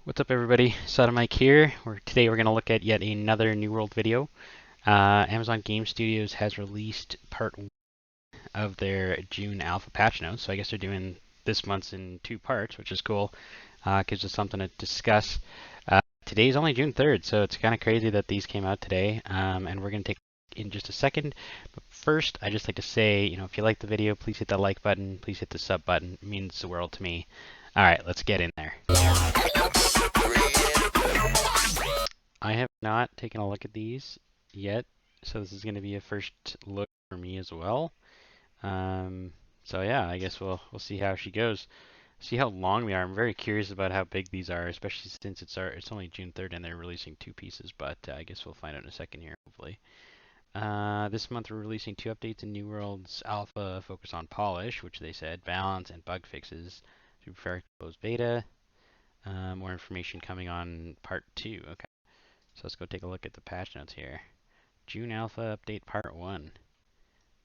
What's up, everybody? Mike here. Today we're going to look at yet another New World video. Amazon Game Studios has released part 1 of their June alpha patch notes, so I guess they're doing this month's in 2 parts, which is cool. Gives us something to discuss. Today's only June 3rd, so it's kind of crazy that these came out today, and we're going to take in just a second. But first, I just like to say, if you like the video, please hit that like button, please hit the sub button. It means the world to me. All right, let's get in there. I have not taken a look at these yet, so this is going to be a first look for me as well. So yeah, I guess we'll see how she goes. See how long they are. I'm very curious about how big these are, especially since it's only June 3rd and they're releasing 2 pieces. But I guess we'll find out in a second here, hopefully. This month we're releasing 2 updates in New World's alpha, focus on polish, which they said, balance, and bug fixes to prepare closed beta. More information coming on part 2. Okay. So let's go take a look at the patch notes here. June Alpha Update Part 1.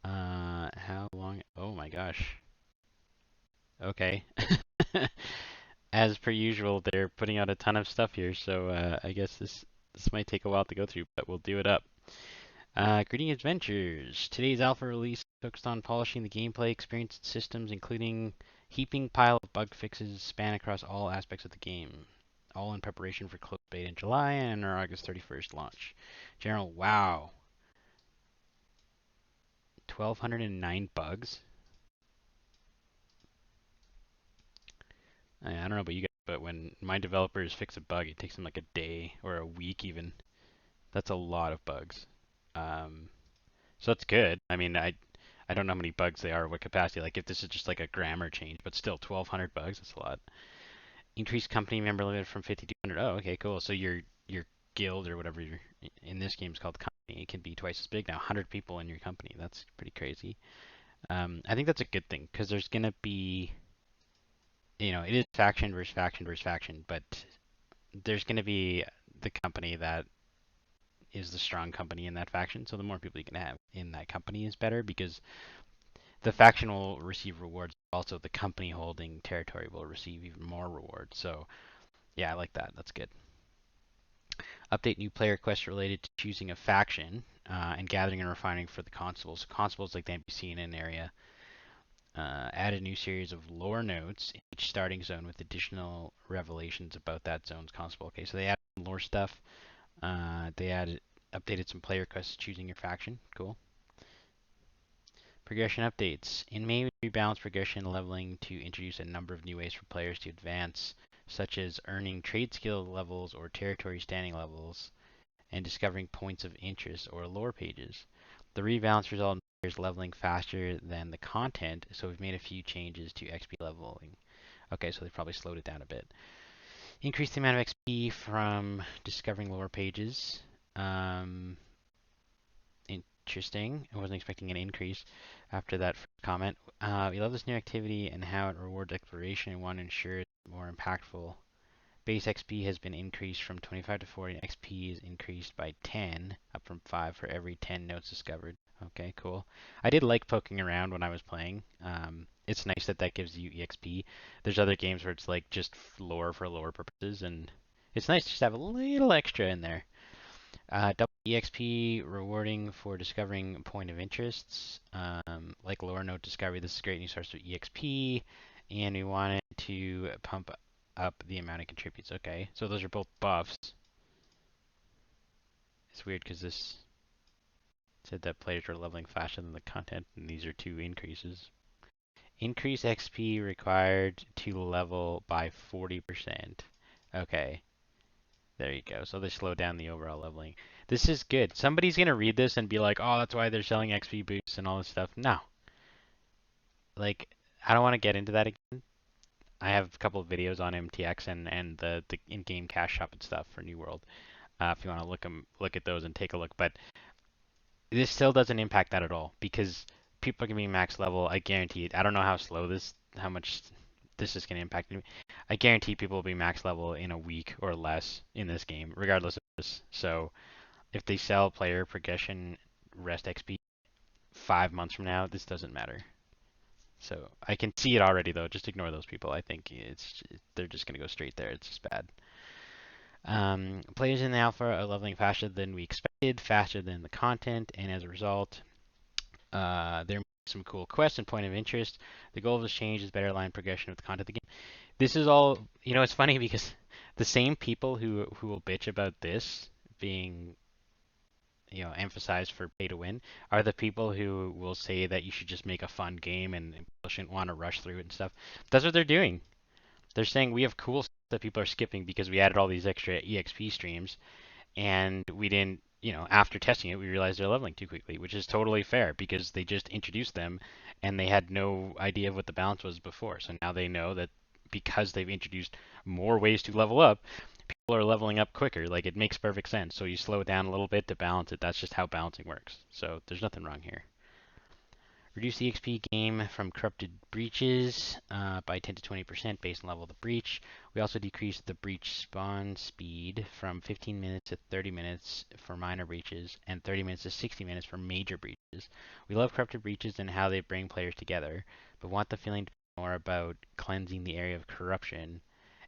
How long? Oh my gosh. Okay. As per usual, they're putting out a ton of stuff here, so I guess this might take a while to go through, but we'll do it up. Greeting Adventures. Today's alpha release focused on polishing the gameplay experience and systems, including heaping pile of bug fixes span across all aspects of the game. All in preparation for closed beta in July and our August 31st launch. General, wow. 1,209 bugs? I don't know about you guys, but when my developers fix a bug, it takes them like a day or a week even. That's a lot of bugs. Um, so that's good. I mean, I don't know how many bugs they are, what capacity. Like if this is just like a grammar change, but still 1,200 bugs, that's a lot. Increased company member limit from 50 to 100. Oh, okay, cool. So your guild or whatever in this game is called company, it can be twice as big now. 100 people in your company. That's pretty crazy. I think that's a good thing because there's gonna be, it is faction versus faction versus faction, but there's gonna be the company that is the strong company in that faction. So the more people you can have in that company is better because the faction will receive rewards. Also, the company holding territory will receive even more rewards. So yeah, I like that. That's good. Update new player quests related to choosing a faction and gathering and refining for the constables. Constables like the NPC in an area. Add a new series of lore notes in each starting zone with additional revelations about that zone's constable. Okay, so they added some lore stuff. Updated some player quests choosing your faction. Cool. Progression updates. In May, we rebalanced progression leveling to introduce a number of new ways for players to advance, such as earning trade skill levels or territory standing levels, and discovering points of interest or lore pages. The rebalance resulted in players leveling faster than the content, so we've made a few changes to XP leveling. Okay, so they probably slowed it down a bit. Increased the amount of XP from discovering lore pages. Interesting. I wasn't expecting an increase after that comment. We love this new activity and how it rewards exploration and want to ensure it's more impactful. Base XP has been increased from 25 to 40, and XP is increased by 10, up from 5 for every 10 notes discovered. Okay, cool. I did like poking around when I was playing. It's nice that that gives you EXP. There's other games where it's like just lore for lore purposes, and it's nice to just have a little extra in there. Double EXP rewarding for discovering point of interests, like lore note discovery. This is great new source of EXP, and we wanted to pump up the amount it contributes. Okay, so those are both buffs. It's weird because this said that players are leveling faster than the content, and these are 2 increases. Increase XP required to level by 40%. Okay. There you go. So they slow down the overall leveling. This is good. Somebody's going to read this and be like, oh, that's why they're selling XP boosts and all this stuff. No. Like, I don't want to get into that again. I have a couple of videos on MTX and the in-game cash shop and stuff for New World. If you want to look at those and take a look. But this still doesn't impact that at all because people are going to be max level. I guarantee it. I don't know how much this is going to impact me. I guarantee people will be max level in a week or less in this game, regardless of this. So if they sell player progression rest XP 5 months from now, this doesn't matter. So I can see it already though. Just ignore those people. I think they're just gonna go straight there. It's just bad. Players in the alpha are leveling faster than we expected, faster than the content, and as a result, there are some cool quests and point of interest. The goal of this change is better align progression with the content of the game. This is all, it's funny because the same people who will bitch about this being, emphasized for pay to win are the people who will say that you should just make a fun game and people shouldn't want to rush through it and stuff. That's what they're doing. They're saying we have cool stuff that people are skipping because we added all these extra EXP streams and we didn't, after testing it, we realized they're leveling too quickly, which is totally fair because they just introduced them and they had no idea of what the balance was before. So now they know that because they've introduced more ways to level up, people are leveling up quicker. Like it makes perfect sense. So you slow it down a little bit to balance it. That's just how balancing works. So there's nothing wrong here. Reduce the XP gain from corrupted breaches by 10 to 20% based on level of the breach. We also decreased the breach spawn speed from 15 minutes to 30 minutes for minor breaches and 30 minutes to 60 minutes for major breaches. We love corrupted breaches and how they bring players together, but want the feeling to be more about cleansing the area of corruption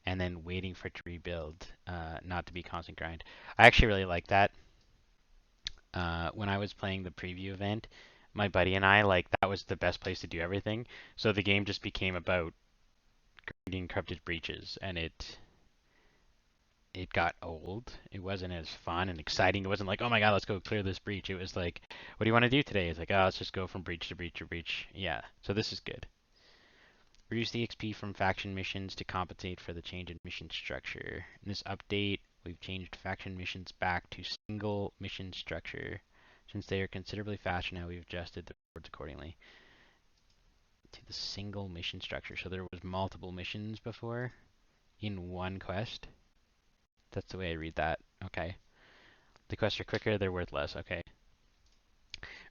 and then waiting for it to rebuild, not to be constant grind. I actually really like that. When I was playing the preview event, my buddy and I, like, that was the best place to do everything. So the game just became about grinding corrupted breaches, and it got old. It wasn't as fun and exciting. It wasn't like, oh my god, let's go clear this breach. It was like, what do you want to do today? It's like, oh, let's just go from breach to breach to breach. Yeah, so this is good. Reduce the XP from faction missions to compensate for the change in mission structure. In this update, we've changed faction missions back to single mission structure. Since they are considerably faster now, we've adjusted the rewards accordingly to the single mission structure. So there was multiple missions before in one quest. That's the way I read that. Okay. The quests are quicker, they're worth less. Okay.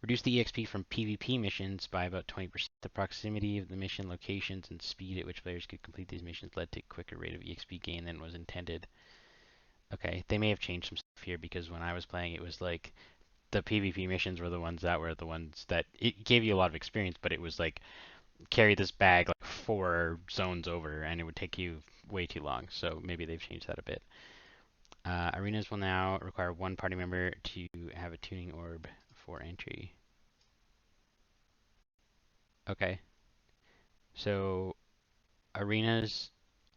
Reduce the EXP from PvP missions by about 20%. The proximity of the mission locations and speed at which players could complete these missions led to a quicker rate of EXP gain than was intended. Okay, they may have changed some stuff here because when I was playing, it was like the PvP missions were the ones that it gave you a lot of experience, but it was like carry this bag like 4 zones over, and it would take you way too long. So maybe they've changed that a bit. Arenas will now require one party member to have a tuning orb for entry. Okay, so arenas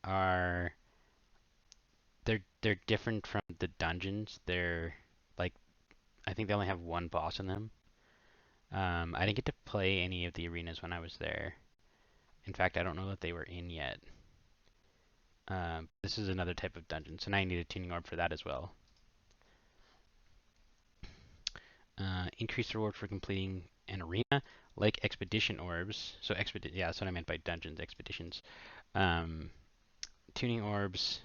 are they're different from the dungeons. They're like I think they only have one boss in them. I didn't get to play any of the arenas when I was there. In fact, I don't know that they were in yet. This is another type of dungeon, so now you need a tuning orb for that as well. Increase the reward for completing an arena, like expedition orbs. So yeah, that's what I meant by dungeons, expeditions. Tuning orbs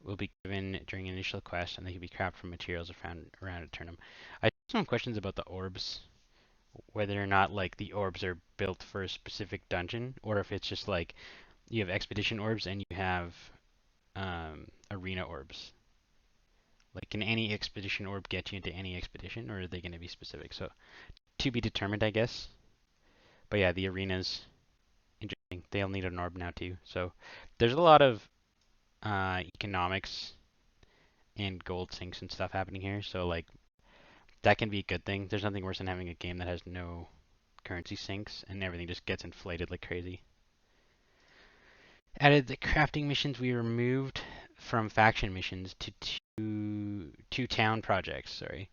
will be given during initial quest, and they can be crafted from materials found around a turnum. I have some questions about the orbs, whether or not like the orbs are built for a specific dungeon, or if it's just like you have expedition orbs and you have arena orbs. Like, can any expedition orb get you into any expedition, or are they going to be specific? So, to be determined, I guess. But yeah, the arenas, interesting. They'll need an orb now too. So, there's a lot of economics and gold sinks and stuff happening here. So, like, that can be a good thing. There's nothing worse than having a game that has no currency sinks and everything just gets inflated like crazy. Added the crafting missions. We removed from faction missions to two town projects. Sorry.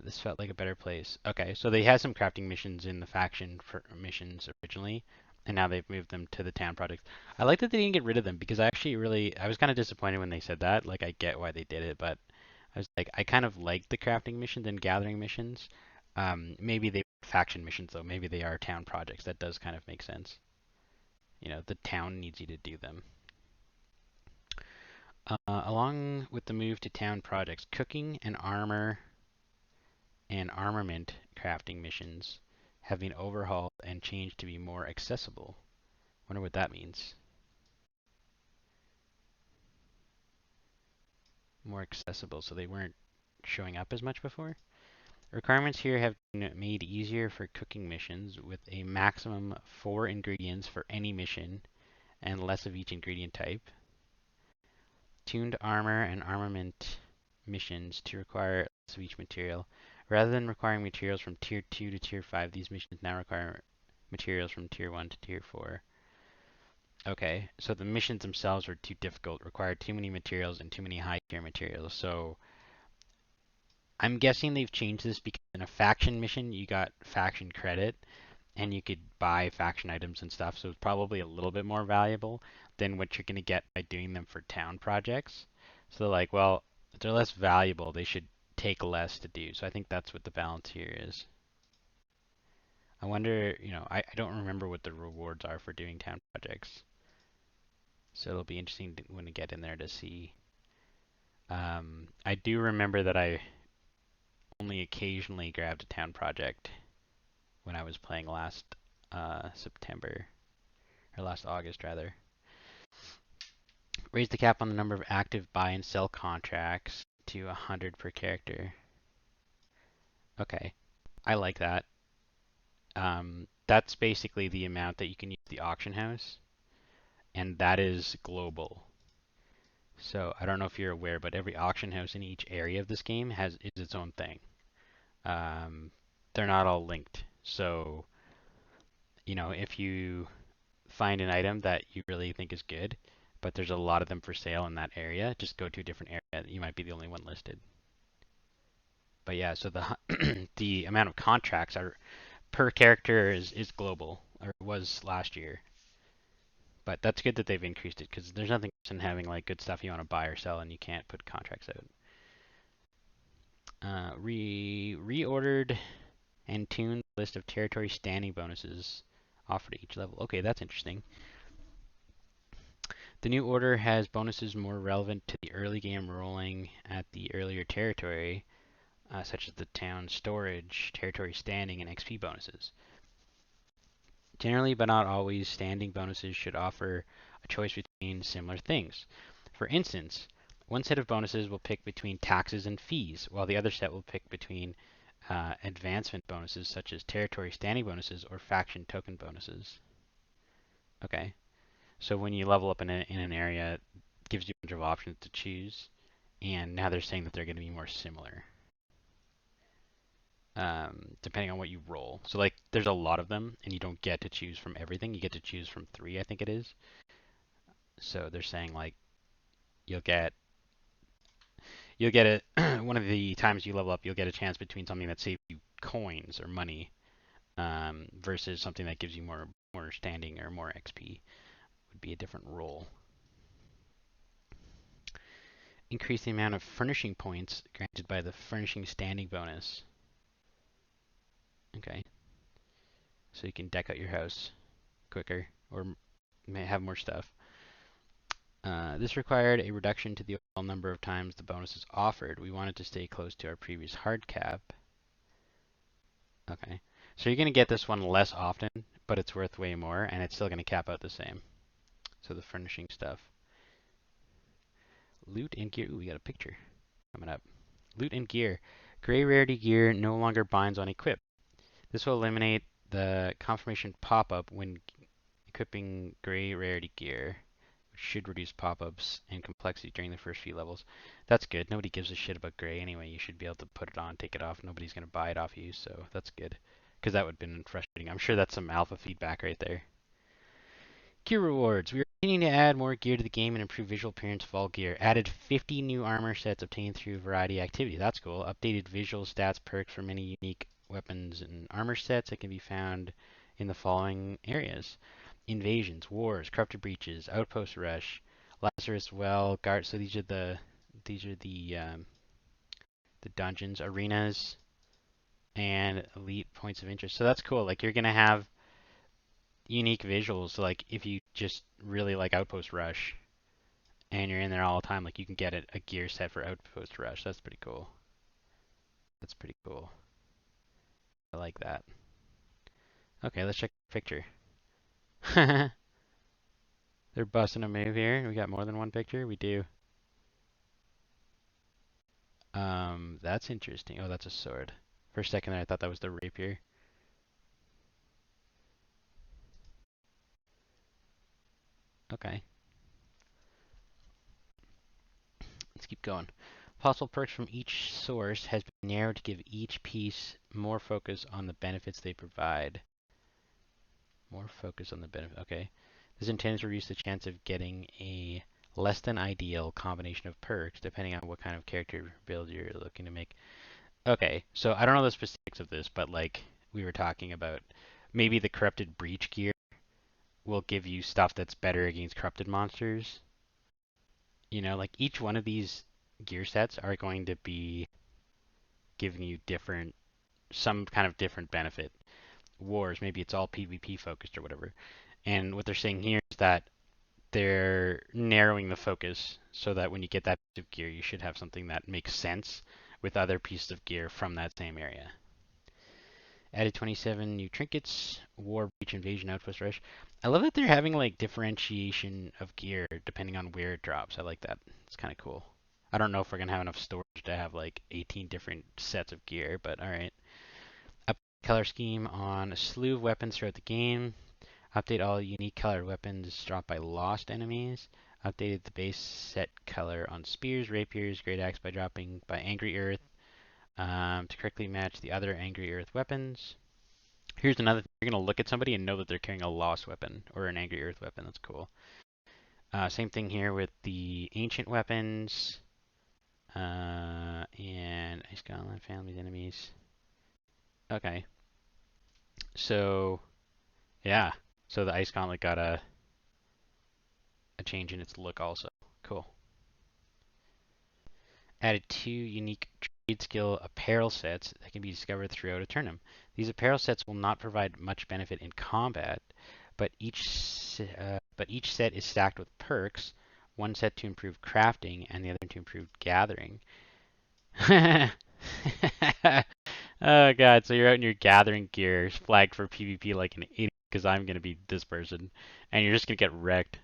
This felt like a better place. Okay, so they had some crafting missions in the faction for missions originally, and now they've moved them to the town projects. I like that they didn't get rid of them because I was kind of disappointed when they said that. Like, I get why they did it, but I was like, I kind of like the crafting missions and gathering missions. Maybe they were faction missions though. Maybe they are town projects. That does kind of make sense. The town needs you to do them. Along with the move to town projects, cooking and armor and armament crafting missions have been overhauled and changed to be more accessible. Wonder what that means. More accessible, so they weren't showing up as much before? Requirements here have been made easier for cooking missions with a maximum 4 ingredients for any mission and less of each ingredient type. tuned armor and armament missions to require less of each material. Rather than requiring materials from Tier 2 to Tier 5, these missions now require materials from Tier 1 to Tier 4. Okay, so the missions themselves are too difficult, require too many materials and too many high tier materials. So I'm guessing they've changed this because in a faction mission you got faction credit and you could buy faction items and stuff, so it's probably a little bit more valuable than what you're going to get by doing them for town projects. So they're like, well, if they're less valuable, they should take less to do. So I think that's what the balance here is. I wonder, I don't remember what the rewards are for doing town projects. So it'll be interesting when we get in there to see. I do remember that I only occasionally grabbed a town project when I was playing last September, or last August rather. Raise the cap on the number of active buy and sell contracts to 100 per character. Okay, I like that. That's basically the amount that you can use the auction house, and that is global. So I don't know if you're aware, but every auction house in each area of this game is its own thing. They're not all linked. So, if you find an item that you really think is good, but there's a lot of them for sale in that area, just go to a different area. You might be the only one listed. But yeah, so the the amount of contracts are per character is global, or was last year. But that's good that they've increased it because there's nothing worse than having like good stuff you want to buy or sell and you can't put contracts out. Reordered and tuned list of territory standing bonuses offered at each level. Okay, that's interesting. The new order has bonuses more relevant to the early game rolling at the earlier territory, such as the town storage, territory standing, and XP bonuses. Generally, but not always, standing bonuses should offer a choice between similar things. For instance, one set of bonuses will pick between taxes and fees, while the other set will pick between advancement bonuses such as territory standing bonuses or faction token bonuses. Okay, so when you level up in an area, it gives you a bunch of options to choose, and now they're saying that they're going to be more similar. Depending on what you roll. So like there's a lot of them and you don't get to choose from everything. You get to choose from 3, I think it is. So they're saying like you'll get a one of the times you level up, you'll get a chance between something that saves you coins or money versus something that gives you more standing or more XP. Would be a different roll. Increase the amount of furnishing points granted by the furnishing standing bonus. Okay. So you can deck out your house quicker or may have more stuff. This required a reduction to the overall number of times the bonus is offered. We wanted to stay close to our previous hard cap. Okay. So you're going to get this one less often, but it's worth way more, and it's still going to cap out the same. So the furnishing stuff. Loot and gear. Ooh, we got a picture coming up. Loot and gear. Gray rarity gear no longer binds on equip. This will eliminate the confirmation pop-up when equipping gray rarity gear, which should reduce pop-ups and complexity during the first few levels. That's good. Nobody gives a shit about gray anyway. You should be able to put it on, take it off. Nobody's going to buy it off you, so that's good. Because that would have been frustrating. I'm sure that's some alpha feedback right there. Gear rewards. We are continuing to add more gear to the game and improve visual appearance of all gear. Added 50 new armor sets obtained through variety activity. That's cool. Updated visual stats perks for many unique weapons and armor sets that can be found in the following areas: invasions, wars, corrupted breaches, outpost rush, Lazarus well, guard. So these are the dungeons, arenas, and elite points of interest. So that's cool. Like you're gonna have unique visuals. So like if you just really like Outpost Rush and you're in there all the time, like you can get a gear set for Outpost Rush. That's pretty cool. That's pretty cool. I like that. Okay, let's check the picture. They're busting a move here. We got more than one picture? We do. That's interesting. Oh, that's a sword. For a second there, I thought that was the rapier. Okay. let's keep going. Possible perks from each source has been narrowed to give each piece more focus on the benefits they provide. More focus on the benefit. Okay. This intends to reduce the chance of getting a less than ideal combination of perks, depending on what kind of character build you're looking to make. Okay, so I don't know the specifics of this, but like we were talking about, maybe the corrupted breach gear will give you stuff that's better against corrupted monsters. You know, like each one of these gear sets are going to be giving you some kind of different benefit. Wars, maybe it's all PvP focused or whatever. And what they're saying here is that they're narrowing the focus so that when you get that piece of gear, you should have something that makes sense with other pieces of gear from that same area. Added 27 new trinkets, war, breach, invasion, outpost, rush. I love that they're having like differentiation of gear depending on where it drops. I like that. It's kind of cool. I don't know if we're going to have enough storage to have like 18 different sets of gear, but alright. Up color scheme on a slew of weapons throughout the game. Update all unique colored weapons dropped by lost enemies. Updated the base set color on spears, rapiers, great axe by dropping by angry earth to correctly match the other angry earth weapons. Here's another thing. You're going to look at somebody and know that they're carrying a lost weapon or an angry earth weapon. That's cool. Same thing here with the ancient weapons and Ice Gauntlet, families, enemies. Okay. So, yeah. So the Ice Gauntlet got a change in its look also. Cool. Added 2 unique trade skill apparel sets that can be discovered throughout a tournament. These apparel sets will not provide much benefit in combat, but each set is stacked with perks, one set to improve crafting and the other to improve gathering. Oh god, so you're out in your gathering gear, flagged for PvP like an idiot because I'm gonna be this person, and you're just gonna get wrecked.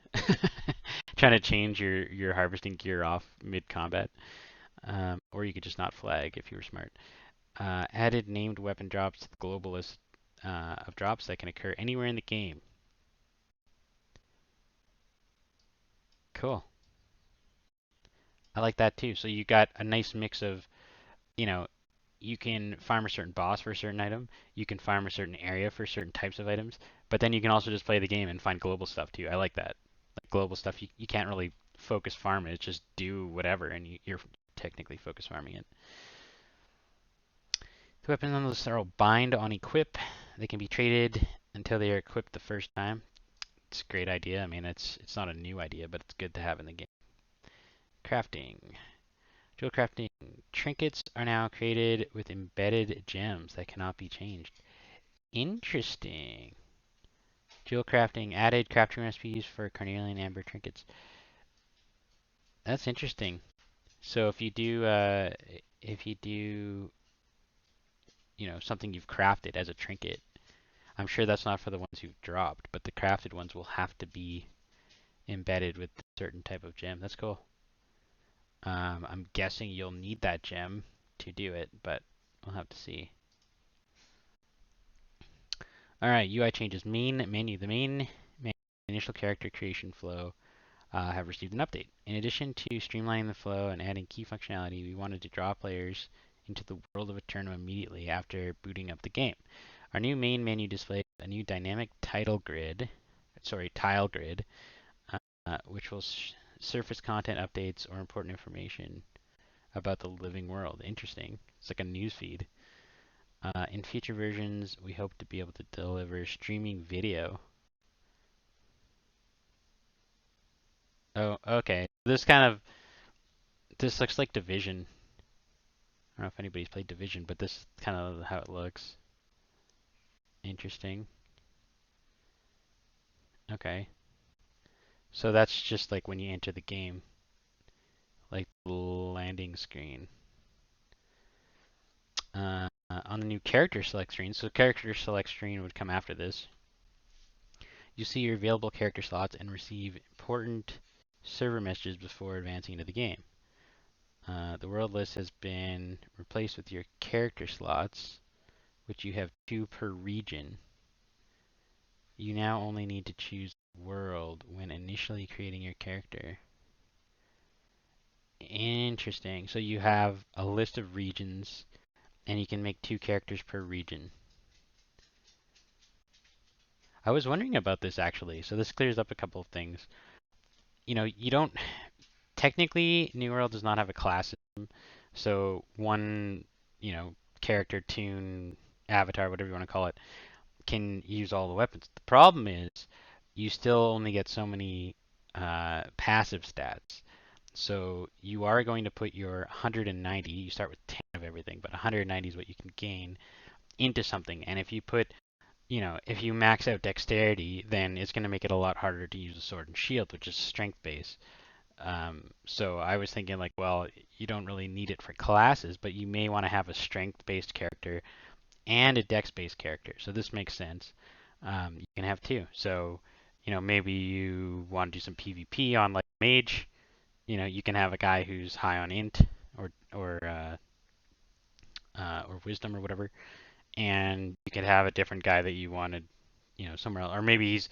Trying to change your harvesting gear off mid-combat. Or you could just not flag if you were smart. Added named weapon drops to the global list of drops that can occur anywhere in the game. Cool. I like that too. So you got a nice mix of, you know, you can farm a certain boss for a certain item, you can farm a certain area for certain types of items, but then you can also just play the game and find global stuff too. I like that. Like global stuff, you can't really focus farm it. It's just do whatever, and you're technically focus farming it. The weapons on the list are all bind on equip. They can be traded until they are equipped the first time. It's a great idea. I mean, it's not a new idea, but it's good to have in the game. Crafting. Jewelcrafting. Trinkets are now created with embedded gems that cannot be changed. Interesting. Jewelcrafting added crafting recipes for carnelian amber trinkets. That's interesting. So if you do, you know, something you've crafted as a trinket, I'm sure that's not for the ones you've dropped, but the crafted ones will have to be embedded with a certain type of gem. That's cool. I'm guessing you'll need that gem to do it, but we'll have to see. Alright, UI changes. Main menu. The main initial character creation flow have received an update. In addition to streamlining the flow and adding key functionality, we wanted to draw players into the world of a tournament immediately after booting up the game. Our new main menu displays a new dynamic tile grid, which will surface content updates or important information about the living world. Interesting. It's like a news feed. In future versions, we hope to be able to deliver streaming video. Oh, okay. This looks like Division. I don't know if anybody's played Division, but this is kind of how it looks. Interesting. Okay. So that's just like when you enter the game, like the landing screen. On the new character select screen, so character select screen would come after this. You see your available character slots and receive important server messages before advancing into the game. The world list has been replaced with your character slots, which you have 2 per region. You now only need to choose world when initially creating your character. Interesting. Interesting. So you have a list of regions, and you can make 2 characters per region. I was wondering about this actually. So this clears up a couple of things. You don't technically New World does not have a class system. So one, you know, character, toon, avatar, whatever you want to call it, can use all the weapons. The problem is you still only get so many passive stats. So you are going to put your 190, you start with 10 of everything, but 190 is what you can gain into something. And if you put, if you max out dexterity, then it's going to make it a lot harder to use a sword and shield, which is strength based. So I was thinking like, well, you don't really need it for classes, but you may want to have a strength based character and a dex based character. So this makes sense. You can have two. So, maybe you want to do some PvP on like mage. You can have a guy who's high on int or wisdom or whatever, and you could have a different guy that you wanted, somewhere else, or maybe he's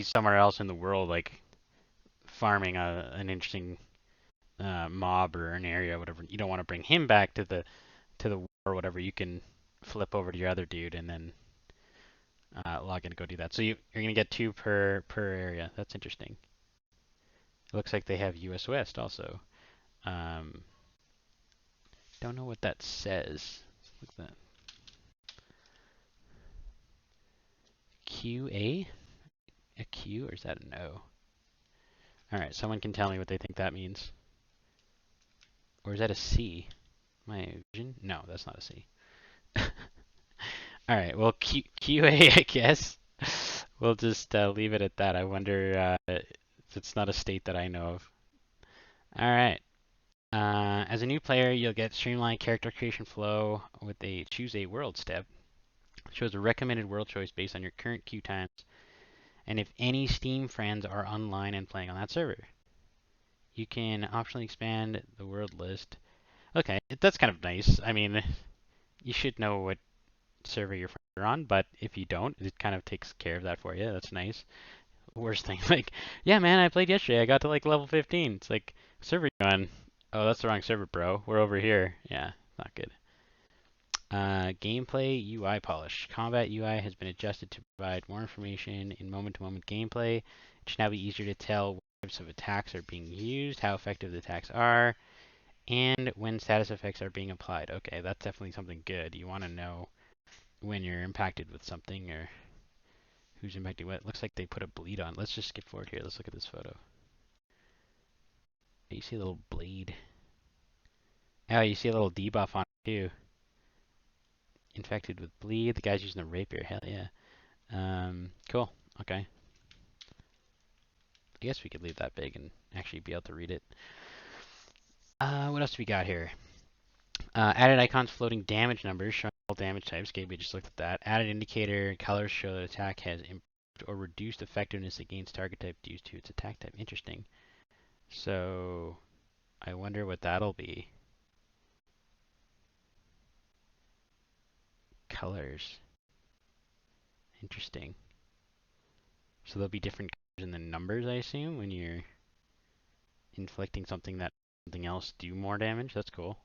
somewhere else in the world, like farming an interesting mob or an area, or whatever. You don't want to bring him back to the war or whatever. You can flip over to your other dude and then log in and go do that. So you're gonna get 2 per area. That's interesting. It looks like they have US West also. Um, don't know what that says. Look at that. QA? A Q or is that an O? Alright, someone can tell me what they think that means. Or is that a C? My vision? No, that's not a C. Alright, well, QA, I guess. We'll just leave it at that. I wonder it's not a state that I know of. Alright. As a new player, you'll get streamlined character creation flow with a choose a world step. It shows a recommended world choice based on your current queue times and if any Steam friends are online and playing on that server. You can optionally expand the world list. Okay, that's kind of nice. I mean, you should know what server your friends are on, but if you don't, it kind of takes care of that for you. That's nice. Worst thing, like, yeah, man, I played yesterday. I got to like level 15. It's like, server you on? Oh, that's the wrong server, bro. We're over here. Yeah, not good. Gameplay UI polish. Combat UI has been adjusted to provide more information in moment-to-moment gameplay. It should now be easier to tell what types of attacks are being used, how effective the attacks are, and when status effects are being applied. Okay, that's definitely something good. You want to know when you're impacted with something or who's impacted what. Looks like they put a bleed on. Let's just skip forward here. Let's look at this photo. You see a little bleed. Oh, you see a little debuff on it too. Infected with bleed. The guy's using a rapier. Hell yeah. Cool. Okay. I guess we could leave that big and actually be able to read it. What else do we got here? Added icons floating damage numbers showing all damage types. Okay, we just looked at that. Added indicator colors show that attack has improved or reduced effectiveness against target type due to its attack type. Interesting. So, I wonder what that'll be. Colors. Interesting. So there'll be different colors in the numbers, I assume, when you're inflicting something else do more damage. That's cool.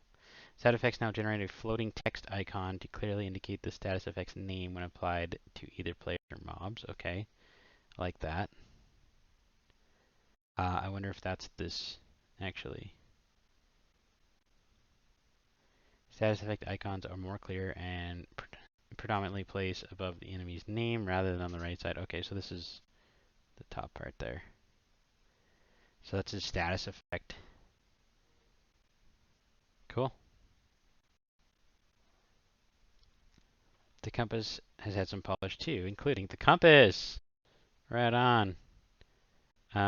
Stat effects now generate a floating text icon to clearly indicate the status effect's name when applied to either players or mobs. Okay, I like that. I wonder if that's this actually. Status effect icons are more clear and predominantly placed above the enemy's name rather than on the right side. Okay, so this is the top part there. So that's his status effect. Cool. The compass has had some polish too, including the compass. Right on. When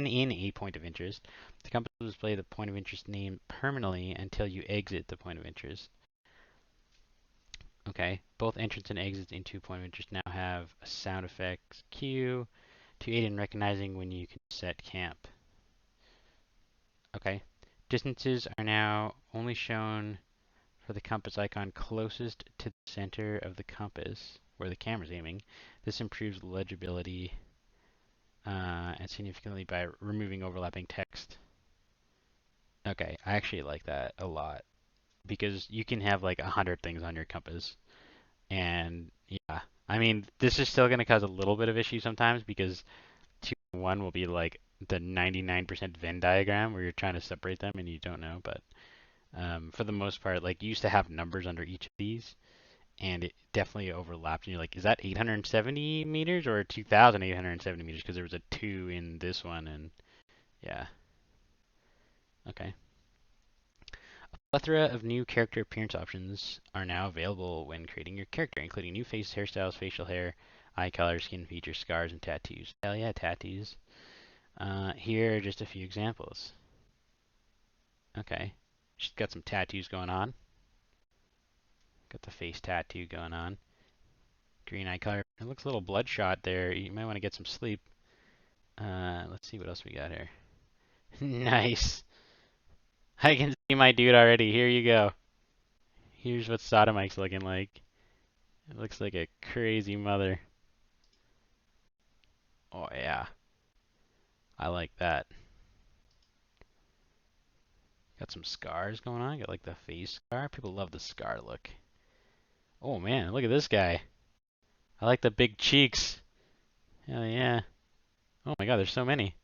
in a point of interest, the compass will display the point of interest name permanently until you exit the point of interest. Okay, both entrance and exits into point of interest now have a sound effects cue to aid in recognizing when you can set camp. Okay, distances are now only shown for the compass icon closest to the center of the compass where the camera's aiming. This improves legibility and significantly by removing overlapping text. Okay, I actually like that a lot because you can have like 100 things on your compass. And yeah, I mean, this is still going to cause a little bit of issue sometimes because 2 1 will be like the 99% Venn diagram where you're trying to separate them and you don't know. But for the most part, like you used to have numbers under each of these, and it definitely overlapped. And you're like, is that 870 meters or 2,870 meters? Because there was a 2 in this one, and yeah, okay. A plethora of new character appearance options are now available when creating your character, including new face hairstyles, facial hair, eye color, skin features, scars, and tattoos. Hell yeah, tattoos. Here are just a few examples. Okay. She's got some tattoos going on. Got the face tattoo going on. Green eye color. It looks a little bloodshot there. You might want to get some sleep. Let's see what else we got here. Nice. I can see my dude already. Here you go. Here's what Sodomite's looking like. It looks like a crazy mother. Oh yeah. I like that. Got some scars going on. Got like the face scar. People love the scar look. Oh man, look at this guy. I like the big cheeks. Hell yeah. Oh my god, there's so many.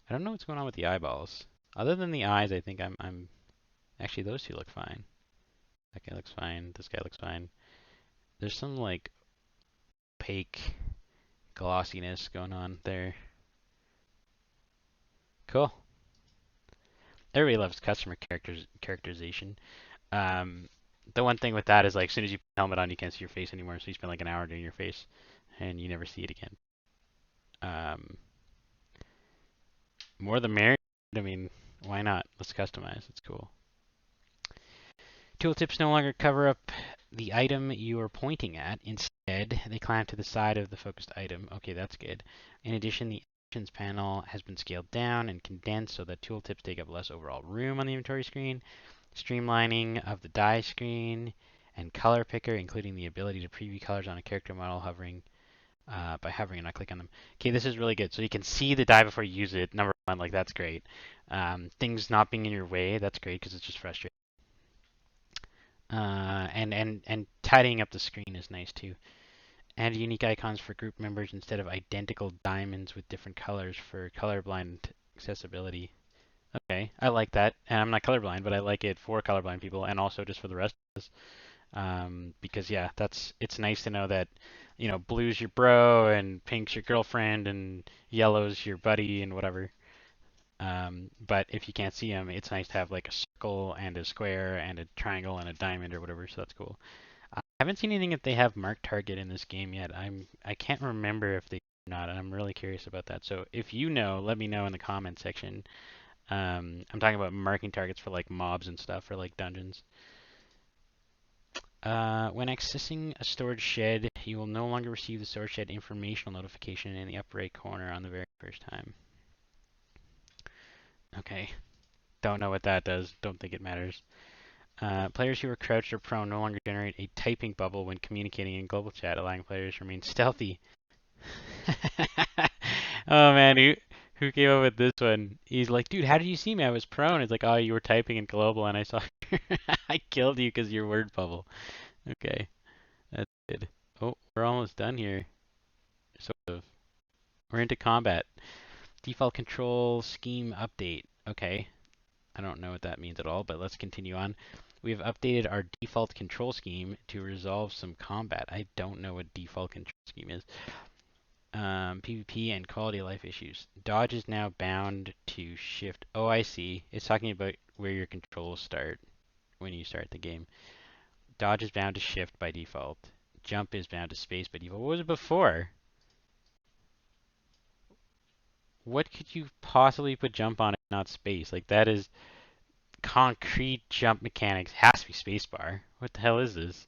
I don't know what's going on with the eyeballs. Other than the eyes, I think I'm actually those two look fine. That guy looks fine. This guy looks fine. There's some like opaque glossiness going on there. Cool. Everybody loves customer characterization. Um, the one thing with that is like as soon as you put the helmet on, you can't see your face anymore. So you spend like an hour doing your face, and you never see it again. Um, more the merrier. I mean, why not? Let's customize. It's cool. Tooltips no longer cover up the item you are pointing at. Instead, they clamp to the side of the focused item. Okay, that's good. In addition, the actions panel has been scaled down and condensed so that tooltips take up less overall room on the inventory screen. Streamlining of the die screen and color picker, including the ability to preview colors on a character model by hovering and not click on them. Okay, this is really good. So you can see the die before you use it. Number one, like that's great. Things not being in your way, that's great because it's just frustrating. And tidying up the screen is nice too. Add unique icons for group members instead of identical diamonds with different colors for colorblind accessibility. Okay, I like that. And I'm not colorblind, but I like it for colorblind people and also just for the rest of us. Because yeah, it's nice to know that, blue's your bro and pink's your girlfriend and yellow's your buddy and whatever. But if you can't see them, it's nice to have like a circle and a square and a triangle and a diamond or whatever. So that's cool. I haven't seen anything if they have mark target in this game yet. I can't remember if they do or not, and I'm really curious about that. So if you know, let me know in the comment section. I'm talking about marking targets for like mobs and stuff for like dungeons. When accessing a storage shed, you will no longer receive the storage shed informational notification in the upper right corner on the very first time. Okay, don't know what that does. Don't think it matters. Players who are crouched or prone no longer generate a typing bubble when communicating in global chat, allowing players to remain stealthy. Oh man, who came up with this one? He's like, dude, how did you see me? I was prone. It's like, oh, you were typing in global, and I saw. I killed you because your word bubble. Okay, that's good. Oh, we're almost done here. Sort of. We're into combat. Default control scheme update. Okay, I don't know what that means at all, but let's continue on. We have updated our default control scheme to resolve some combat. I don't know what default control scheme is. PvP and quality of life issues. Dodge is now bound to shift. Oh, I see. It's talking about where your controls start when you start the game. Dodge is bound to shift by default. Jump is bound to space by default. What was it before? What could you possibly put jump on if not space? Like that is concrete jump mechanics. Has to be spacebar. What the hell is this?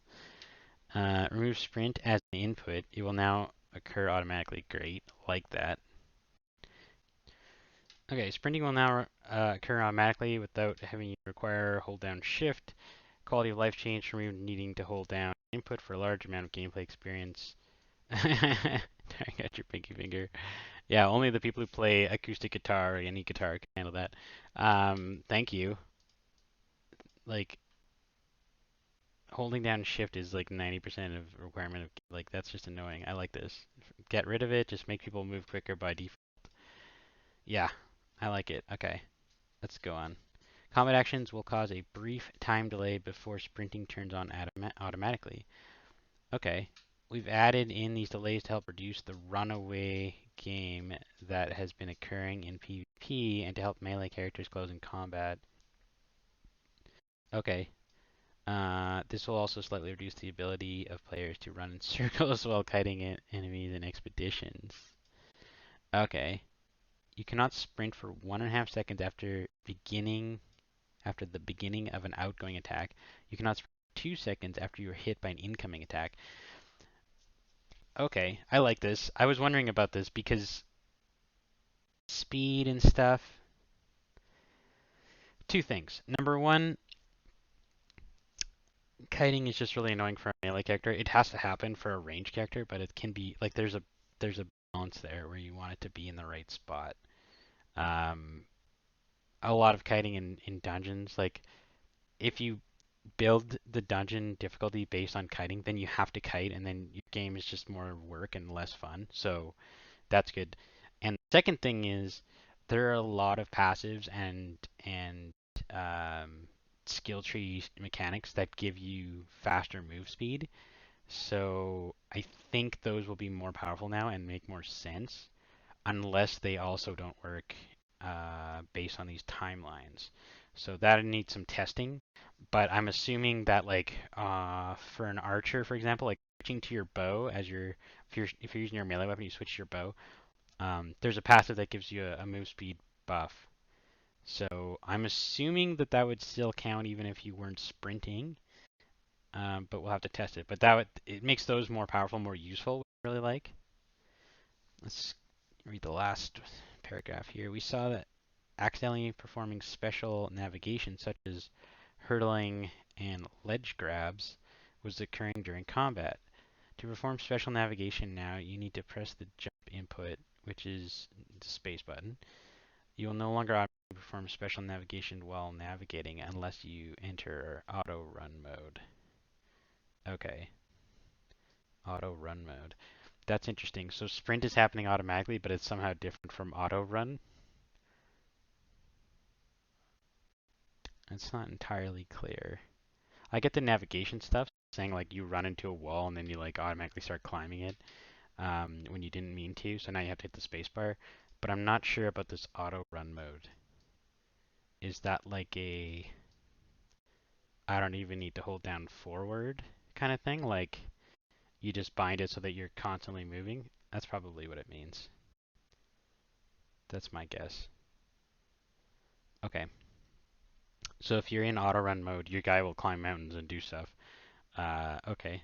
Remove sprint as an input. It will now occur automatically. Great. Like that. Okay, sprinting will now occur automatically without having you require hold down shift. Quality of life change from you needing to hold down input for a large amount of gameplay experience. I got your pinky finger. Yeah, only the people who play acoustic guitar or any guitar can handle that. Thank you. Like holding down shift is like 90% of requirement of like that's just annoying. I like this. Get rid of it, just make people move quicker by default. Yeah, I like it. Okay, let's go on. Combat actions will cause a brief time delay before sprinting turns on automatically. Okay, we've added in these delays to help reduce the runaway game that has been occurring in PvP and to help melee characters close in combat. Okay, this will also slightly reduce the ability of players to run in circles while kiting at enemies in expeditions. Okay, you cannot sprint for 1.5 seconds after the beginning of an outgoing attack. You cannot sprint for 2 seconds after you are hit by an incoming attack. Okay, I like this. I was wondering about this because speed and stuff. Two things. Number one, kiting is just really annoying for a melee character. It has to happen for a range character, but it can be like there's a balance there where you want it to be in the right spot. Um, a lot of kiting in dungeons, like if you build the dungeon difficulty based on kiting, then you have to kite, and then your game is just more work and less fun. So that's good. And the second thing is there are a lot of passives and um, skill tree mechanics that give you faster move speed. So I think those will be more powerful now and make more sense, unless they also don't work based on these timelines. So that needs some testing. But I'm assuming that like for an archer, for example, like switching to your bow as your if you're using your melee weapon, you switch to your bow. There's a passive that gives you a move speed buff. So I'm assuming that that would still count even if you weren't sprinting. But we'll have to test it. But it makes those more powerful, more useful, which I really like. Let's read the last paragraph here. We saw that accidentally performing special navigation such as hurdling and ledge grabs was occurring during combat. To perform special navigation now, you need to press the jump input, which is the space button. You will no longer automatically perform special navigation while navigating unless you enter auto run mode. Okay, auto run mode. That's interesting. So sprint is happening automatically, but it's somehow different from auto run. It's not entirely clear. I get the navigation stuff saying like you run into a wall and then you like automatically start climbing it when you didn't mean to. So now you have to hit the spacebar. But I'm not sure about this auto run mode. Is that like a I don't even need to hold down forward kind of thing? Like you just bind it so that you're constantly moving? That's probably what it means. That's my guess. Okay. So if you're in auto run mode, your guy will climb mountains and do stuff. Okay.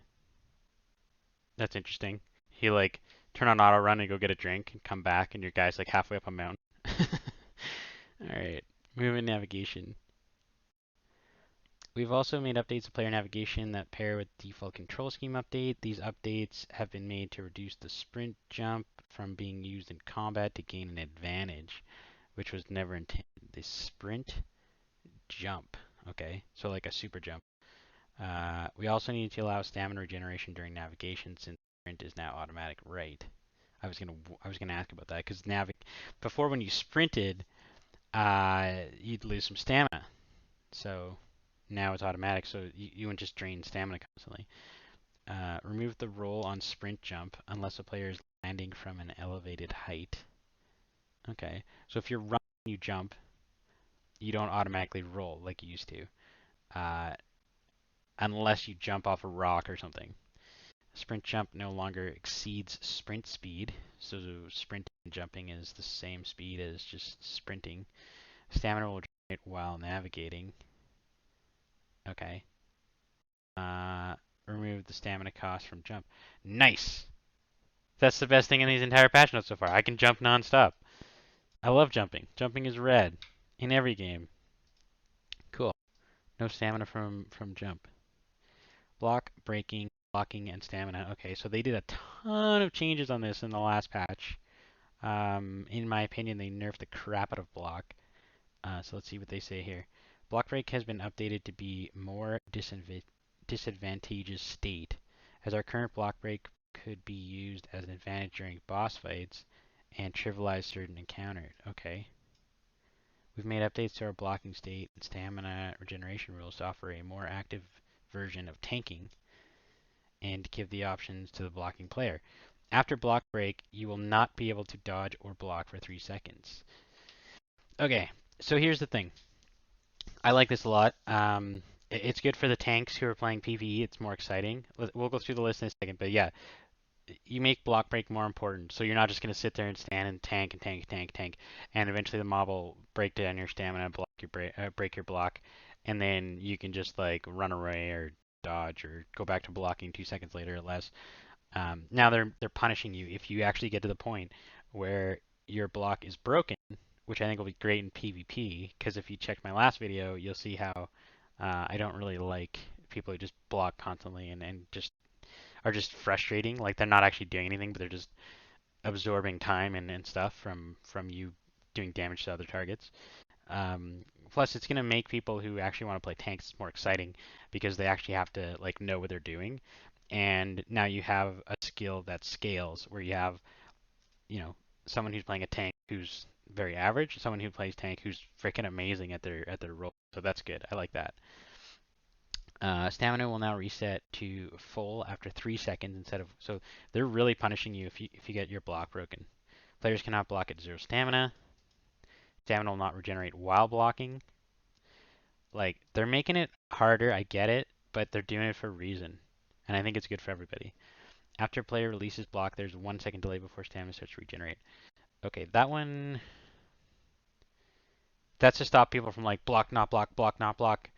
That's interesting. He like turn on auto run and go get a drink and come back and your guy's like halfway up a mountain. Alright. Movement navigation. We've also made updates to player navigation that pair with default control scheme update. These updates have been made to reduce the sprint jump from being used in combat to gain an advantage, which was never intended. The sprint jump. Okay, so like a super jump. We also need to allow stamina regeneration during navigation since sprint is now automatic. Right. I was gonna ask about that because before when you sprinted, you'd lose some stamina. So now it's automatic, so you wouldn't just drain stamina constantly. Remove the roll on sprint jump unless a player is landing from an elevated height. Okay, so if you're running, you jump, you don't automatically roll like you used to, uh, unless you jump off a rock or something. Sprint jump no longer exceeds sprint speed, so sprinting and jumping is the same speed as just sprinting. Stamina will generate while navigating. Okay. Uh, remove the stamina cost from jump. Nice! That's the best thing in these entire patch notes so far. I can jump non-stop. I love jumping. Jumping is red in every game. Cool. No stamina from jump. Block, breaking, blocking, and stamina. Okay, so they did a ton of changes on this in the last patch. In my opinion, they nerfed the crap out of block. So let's see what they say here. Block break has been updated to be more disadvantageous state, as our current block break could be used as an advantage during boss fights and trivialize certain encounters. Okay. We've made updates to our blocking state and stamina regeneration rules to offer a more active version of tanking and give the options to the blocking player. After block break, you will not be able to dodge or block for 3 seconds. Okay, so here's the thing. I like this a lot. It's good for the tanks who are playing PvE. It's more exciting. We'll go through the list in a second, but yeah, you make block break more important. So you're not just going to sit there and stand and tank and tank and tank and tank, and eventually the mob will break down your stamina, break your block, and then you can just like run away or dodge or go back to blocking 2 seconds later or less. Now they're punishing you if you actually get to the point where your block is broken, which I think will be great in PvP. Because if you check my last video, you'll see how I don't really like people who just block constantly and just are just frustrating. Like they're not actually doing anything, but they're just absorbing time and stuff from you doing damage to other targets. Plus, it's going to make people who actually want to play tanks more exciting because they actually have to like know what they're doing. And now you have a skill that scales where you have, someone who's playing a tank who's very average, someone who plays tank who's freaking amazing at their role. So that's good. I like that. Stamina will now reset to full after 3 seconds instead of. So they're really punishing you if you get your block broken. Players cannot block at 0 stamina. Stamina will not regenerate while blocking. Like they're making it harder, I get it, but they're doing it for a reason, and I think it's good for everybody. After a player releases block, there's a 1 second delay before stamina starts to regenerate. Okay, that one. That's to stop people from like block, not block, block, not block,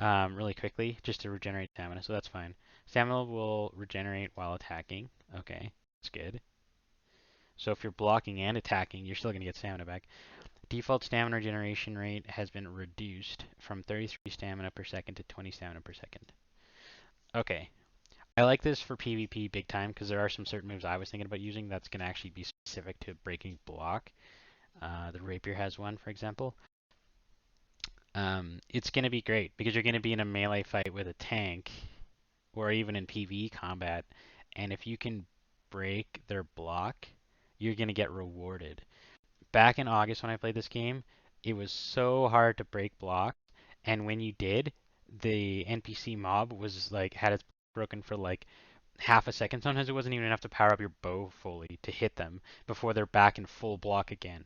really quickly, just to regenerate stamina. So that's fine. Stamina will regenerate while attacking. Okay, that's good. So if you're blocking and attacking, you're still going to get stamina back. Default stamina regeneration rate has been reduced from 33 stamina per second to 20 stamina per second. Okay. I like this for PvP big time because there are some certain moves I was thinking about using that's going to actually be specific to breaking block. The rapier has one, for example. It's going to be great because you're going to be in a melee fight with a tank or even in PvE combat, and if you can break their block, you're going to get rewarded. Back in August when I played this game, it was so hard to break block, and when you did, the NPC mob was like had its broken for like half a second. Sometimes it wasn't even enough to power up your bow fully to hit them before they're back in full block again.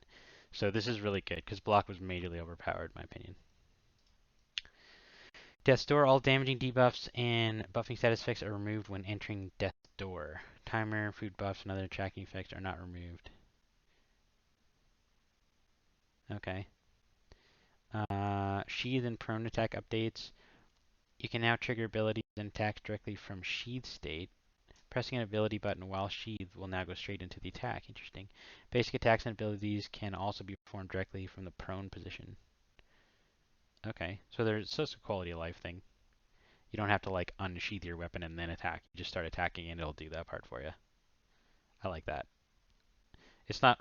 So this is really good because block was majorly overpowered in my opinion. Death's Door, all damaging debuffs and buffing status effects are removed when entering Death's Door. Timer, food buffs, and other tracking effects are not removed. Okay. Sheath and prone attack updates. You can now trigger abilities and attacks directly from sheath state. Pressing an ability button while sheathed will now go straight into the attack. Interesting. Basic attacks and abilities can also be performed directly from the prone position. Okay, so it's just a quality of life thing. You don't have to like unsheath your weapon and then attack. You just start attacking and it'll do that part for you. I like that. It's not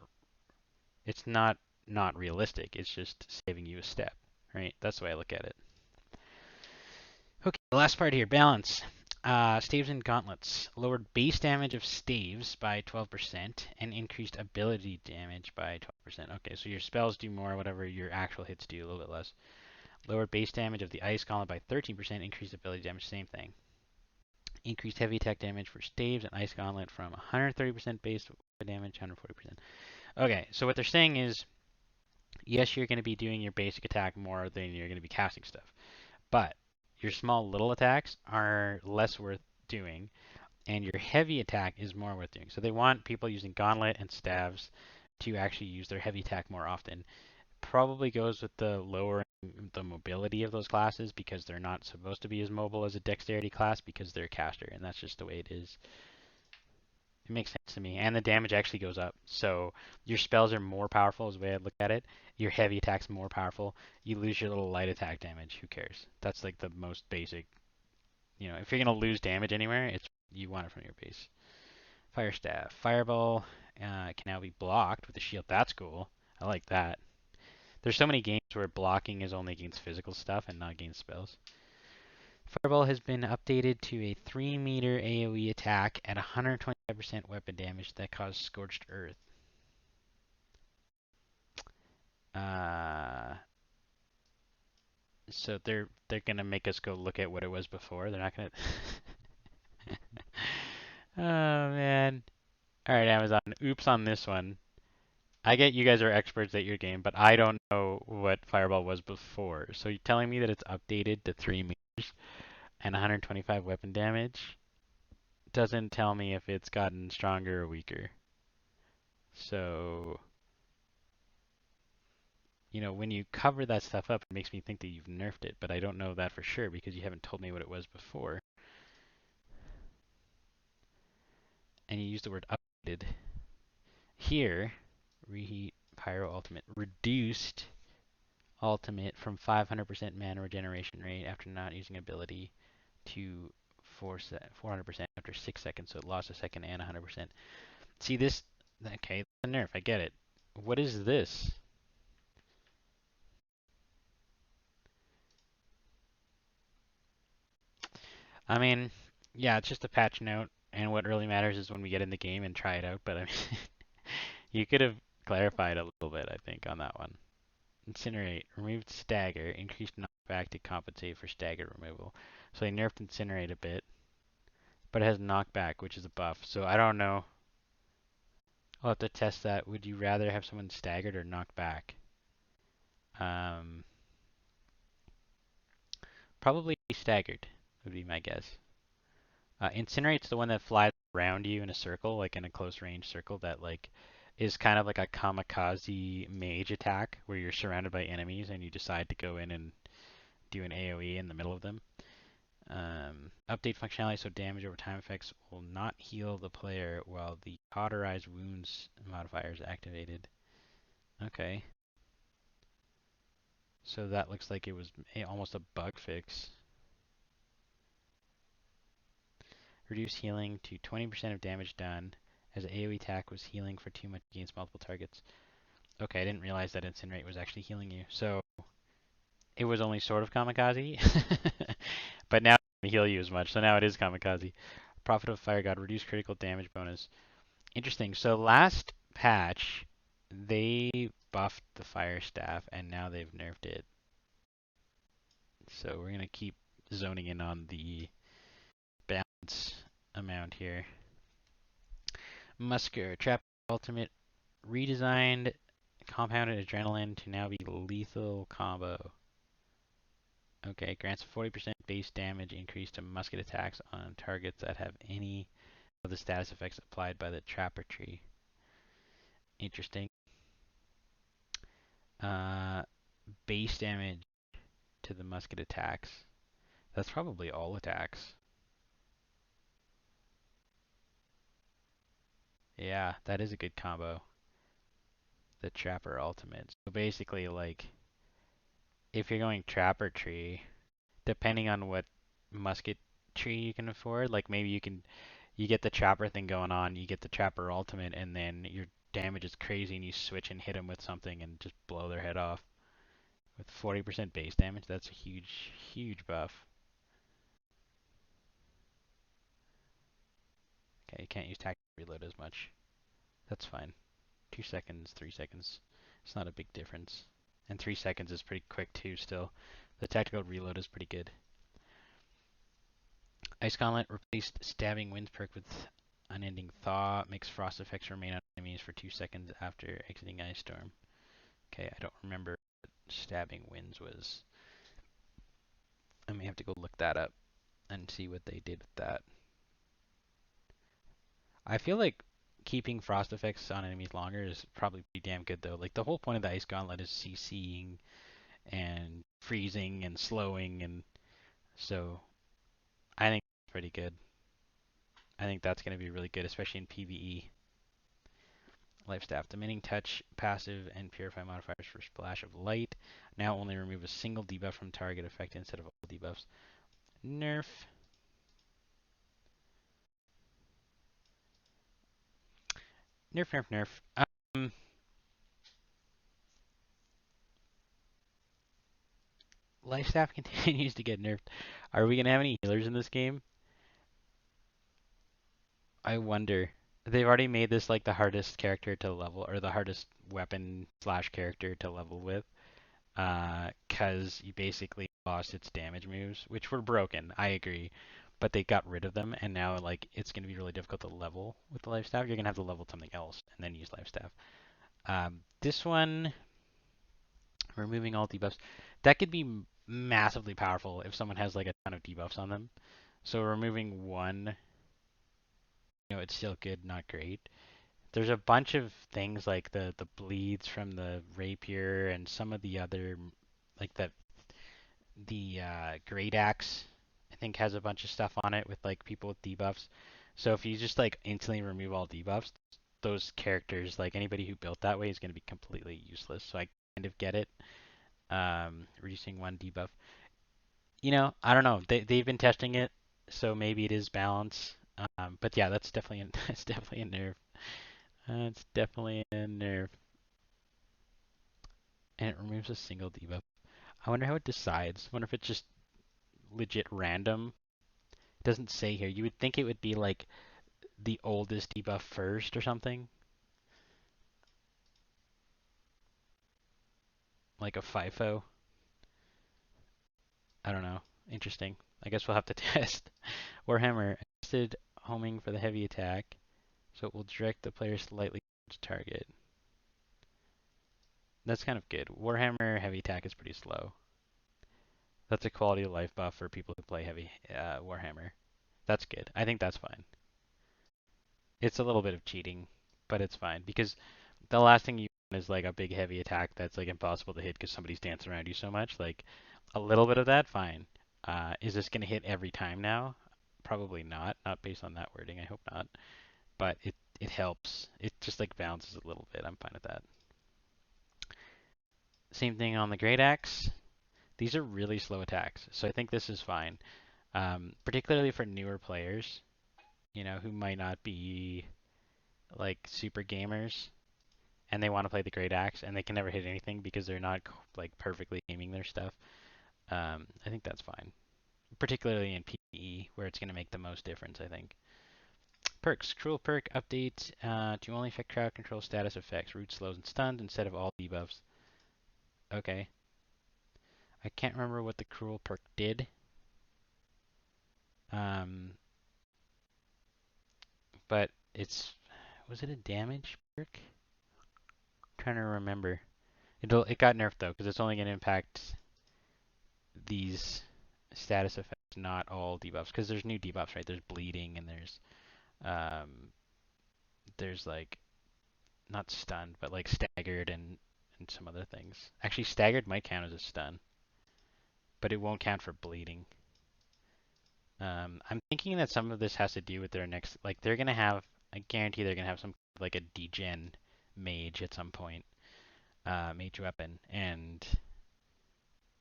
not realistic. It's just saving you a step, right? That's the way I look at it. Okay, the last part here, balance. Staves and gauntlets lowered base damage of staves by 12% and increased ability damage by 12%. Okay, so your spells do more, whatever your actual hits do, a little bit less. Lowered base damage of the ice gauntlet by 13%, increased ability damage, same thing. Increased heavy attack damage for staves and ice gauntlet from 130% base damage, 140%. Okay, so what they're saying is, yes, you're going to be doing your basic attack more than you're going to be casting stuff, but your small little attacks are less worth doing, and your heavy attack is more worth doing. So they want people using gauntlet and staves to actually use their heavy attack more often. Probably goes with the lowering the mobility of those classes because they're not supposed to be as mobile as a dexterity class because they're a caster, and that's just the way it is. It makes sense to me. And the damage actually goes up. So your spells are more powerful is the way I look at it. Your heavy attack's more powerful. You lose your little light attack damage. Who cares? That's like the most basic. If you're going to lose damage anywhere, you want it from your base. Fire Staff. Fireball can now be blocked with the shield. That's cool. I like that. There's so many games where blocking is only against physical stuff and not against spells. Fireball has been updated to a 3-meter AoE attack at 125% weapon damage that causes Scorched Earth. So they're gonna make us go look at what it was before. They're not gonna. Oh man. All right, Amazon. Oops on this one. I get you guys are experts at your game, but I don't know what Fireball was before. So you're telling me that it's updated to 3 meters and 125 weapon damage doesn't tell me if it's gotten stronger or weaker. So, when you cover that stuff up, it makes me think that you've nerfed it, but I don't know that for sure because you haven't told me what it was before. And you used the word updated. Here, reheat Pyro Ultimate. Reduced Ultimate from 500% mana regeneration rate after not using ability to 400% after 6 seconds, so it lost a second and 100%. See this? Okay, the nerf, I get it. What is this? I mean, yeah, it's just a patch note, and what really matters is when we get in the game and try it out, but I mean, you could have clarified a little bit, I think, on that one. Incinerate. Removed Stagger. Increased knockback to compensate for stagger removal. So they nerfed Incinerate a bit, but it has knockback, which is a buff. So I don't know. I'll have to test that. Would you rather have someone staggered or knocked back? Probably staggered would be my guess. Incinerate's the one that flies around you in a circle, like in a close range circle that is kind of like a kamikaze mage attack where you're surrounded by enemies and you decide to go in and do an AoE in the middle of them. Update functionality so damage over time effects will not heal the player while the cauterized wounds modifier is activated. Okay. So that looks like it was almost a bug fix. Reduce healing to 20% of damage done as AoE attack was healing for too much against multiple targets. Okay, I didn't realize that Incinerate was actually healing you. So it was only sort of kamikaze, but now it doesn't heal you as much. So now it is kamikaze. Prophet of Fire God, reduce critical damage bonus. Interesting. So last patch, they buffed the Fire Staff, and now they've nerfed it. So we're going to keep zoning in on the balance amount here. Musker, Trap Ultimate, redesigned compounded adrenaline to now be lethal combo. Okay, grants 40% base damage increase to musket attacks on targets that have any of the status effects applied by the Trapper tree. Interesting. Base damage to the musket attacks. That's probably all attacks. Yeah, that is a good combo. The Trapper Ultimate. So basically, if you're going Trapper tree, depending on what musket tree you can afford, maybe you get the Trapper thing going on, you get the Trapper Ultimate, and then your damage is crazy, and you switch and hit them with something and just blow their head off. With 40% base damage, that's a huge, huge buff. Okay, you can't use tactical reload as much. That's fine. 2 seconds, 3 seconds. It's not a big difference. And 3 seconds is pretty quick too still. The tactical reload is pretty good. Ice Gauntlet replaced Stabbing Winds perk with Unending Thaw. Makes frost effects remain on enemies for 2 seconds after exiting Ice Storm. Okay, I don't remember what Stabbing Winds was. I may have to go look that up and see what they did with that. I feel like keeping frost effects on enemies longer is probably pretty damn good though. The whole point of the Ice Gauntlet is CCing and freezing and slowing, and so I think it's pretty good. I think that's going to be really good, especially in PvE. Life Staff, Diminishing Touch, Passive, and Purify modifiers for Splash of Light. Now only remove a single debuff from target effect instead of all debuffs. Nerf. Nerf, nerf, nerf. Um, Life staff continues to get nerfed. Are we gonna have any healers in this game? I wonder. They've already made this like the hardest character to level, or the hardest weapon slash character to level with. 'Cause you basically lost its damage moves, which were broken. I agree, but they got rid of them, and now like it's gonna be really difficult to level with the life staff. You're gonna have to level something else and then use life staff. This one, removing all debuffs, that could be massively powerful if someone has like a ton of debuffs on them. So removing one, it's still good, not great. There's a bunch of things like the bleeds from the rapier and some of the other like the great axe I think has a bunch of stuff on it with like people with debuffs. So if you just like instantly remove all debuffs, those characters like anybody who built that way is going to be completely useless. So I kind of get it. Reducing one debuff. I don't know. They've been testing it, so maybe it is balance. But yeah, that's definitely that's definitely a nerf. It's definitely a nerf. And it removes a single debuff. I wonder how it decides. I wonder if it's just legit random. It doesn't say here. You would think it would be like the oldest debuff first or something. Like a FIFO. I don't know. Interesting. I guess we'll have to test. Warhammer. Adjusted homing for the heavy attack. So it will direct the player slightly to target. That's kind of good. Warhammer heavy attack is pretty slow. That's a quality of life buff for people who play heavy Warhammer. That's good. I think that's fine. It's a little bit of cheating, but it's fine because the last thing you want is like a big heavy attack that's like impossible to hit because somebody's dancing around you so much. Like a little bit of that, fine. Is this going to hit every time now? Probably not. Not based on that wording. I hope not. But it helps. It just like bounces a little bit. I'm fine with that. Same thing on the great axe. These are really slow attacks, so I think this is fine. Particularly for newer players, who might not be like super gamers and they want to play the great axe and they can never hit anything because they're not like perfectly aiming their stuff. I think that's fine, particularly in PvE where it's going to make the most difference. I think. Perks. Cruel perk update to only affect crowd control status effects, root slows and stuns instead of all debuffs. Okay. I can't remember what the cruel perk did. Um, but was it a damage perk? I'm trying to remember. It got nerfed though because it's only going to impact these status effects, not all debuffs. Because there's new debuffs, right? There's bleeding and um, there's like not stunned, but like staggered and some other things. Actually, staggered might count as a stun, but it won't count for bleeding. I'm thinking that some of this has to do with their next, like they're gonna have, I guarantee they're gonna have some like a degen mage at some point, mage weapon, and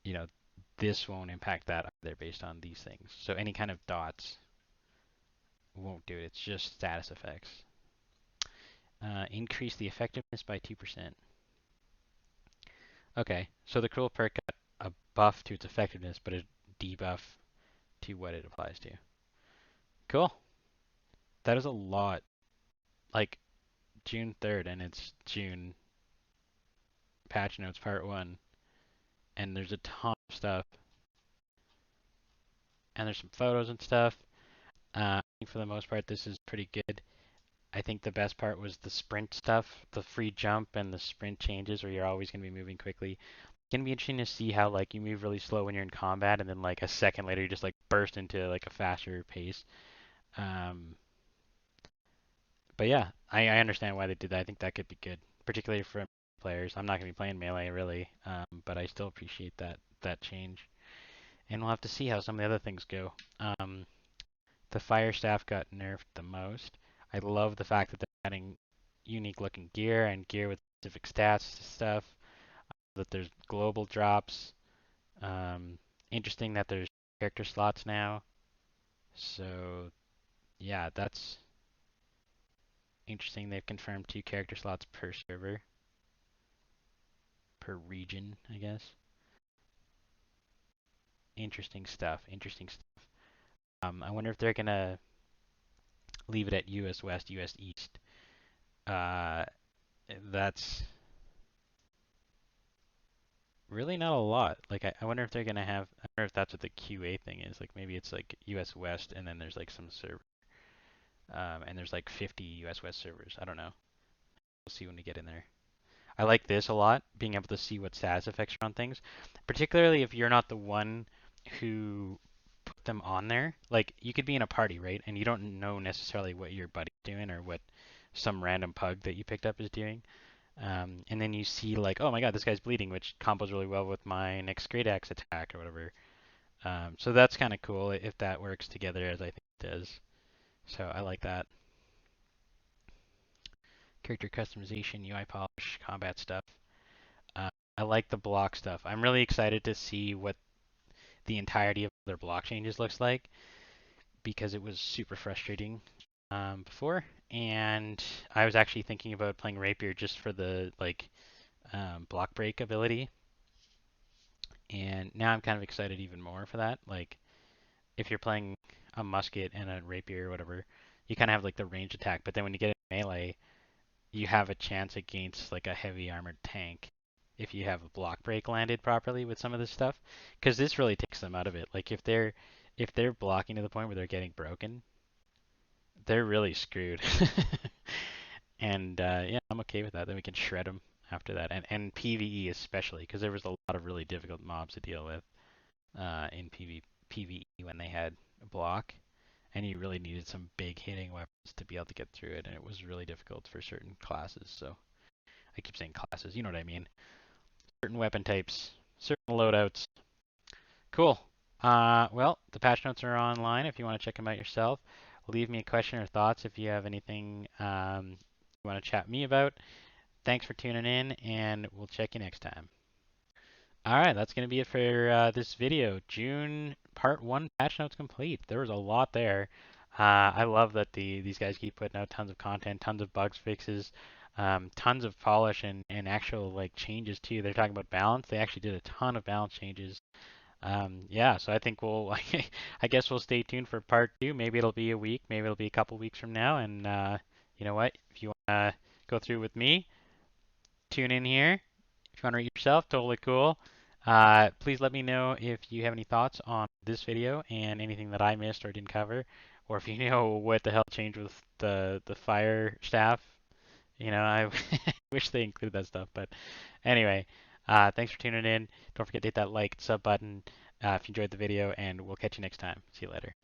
you know this won't impact that either based on these things. So any kind of dots won't do it. It's just status effects. Increase the effectiveness by 2%. Okay, so the cruel perk got a buff to its effectiveness, but a debuff to what it applies to. Cool. That is a lot. Like June 3rd, and it's June patch notes part 1, and there's a ton of stuff, and there's some photos and stuff. I think for the most part, this is pretty good. I think the best part was the sprint stuff, the free jump and the sprint changes where you're always going to be moving quickly. It's going to be interesting to see how like you move really slow when you're in combat and then like a second later you just like burst into like a faster pace. Um, but yeah, I understand why they did that. I think that could be good, particularly for players. I'm not going to be playing melee really, but I still appreciate that change. And we'll have to see how some of the other things go. The fire staff got nerfed the most. I love the fact that they're adding unique looking gear and gear with specific stats to stuff. That there's global drops. Um, Interesting that there's character slots now. So yeah, that's Interesting. They've confirmed 2 character slots per server, per region, I guess. Interesting stuff. Interesting stuff. I wonder if they're gonna leave it at US West, US East. Uh, that's really not a lot. Like, I wonder if they're gonna have. I wonder if that's what the QA thing is. Like, maybe it's like US West, and then there's like some server, and there's like 50 US West servers. I don't know. We'll see when we get in there. I like this a lot, being able to see what status effects are on things, particularly if you're not the one who put them on there. Like, you could be in a party, right? And you don't know necessarily what your buddy's doing or what some random pug that you picked up is doing. And then you see like, oh my god, this guy's bleeding, which combos really well with my next great axe attack or whatever. So that's kind of cool if that works together as I think it does. So I like that. Character customization, UI polish, combat stuff. Uh, I like the block stuff. I'm really excited to see what the entirety of their block changes looks like because it was super frustrating before. And I was actually thinking about playing Rapier just for the like block break ability. And now I'm kind of excited even more for that. Like if you're playing a musket and a rapier or whatever, you kind of have like the range attack. But then when you get in melee, you have a chance against like a heavy armored tank if you have a block break landed properly with some of this stuff, because this really takes them out of it. Like if they're blocking to the point where they're getting broken, they're really screwed. And yeah, I'm okay with that. Then we can shred them after that, and PVE especially, because there was a lot of really difficult mobs to deal with in PVE when they had a block, and you really needed some big hitting weapons to be able to get through it, and it was really difficult for certain classes. So I keep saying classes, you know what I mean? Certain weapon types, certain loadouts. Cool. Well, the patch notes are online if you want to check them out yourself. Leave me a question or thoughts if you have anything you want to chat me about. Thanks for tuning in, and we'll check you next time. All right, that's going to be it for this video. June Part 1 patch notes complete. There was a lot there. I love that these guys keep putting out tons of content, tons of bugs fixes, tons of polish and actual like changes too. They're talking about balance. They actually did a ton of balance changes. Yeah, so I think we'll, I guess we'll stay tuned for Part 2. Maybe it'll be a week, maybe it'll be a couple weeks from now. And you know what? If you want to go through with me, tune in here. If you want to read yourself, totally cool. Please let me know if you have any thoughts on this video and anything that I missed or didn't cover, or if you know what the hell changed with the fire staff. You know, I wish they included that stuff. But anyway, thanks for tuning in. Don't forget to hit that like, sub button if you enjoyed the video, and we'll catch you next time. See you later.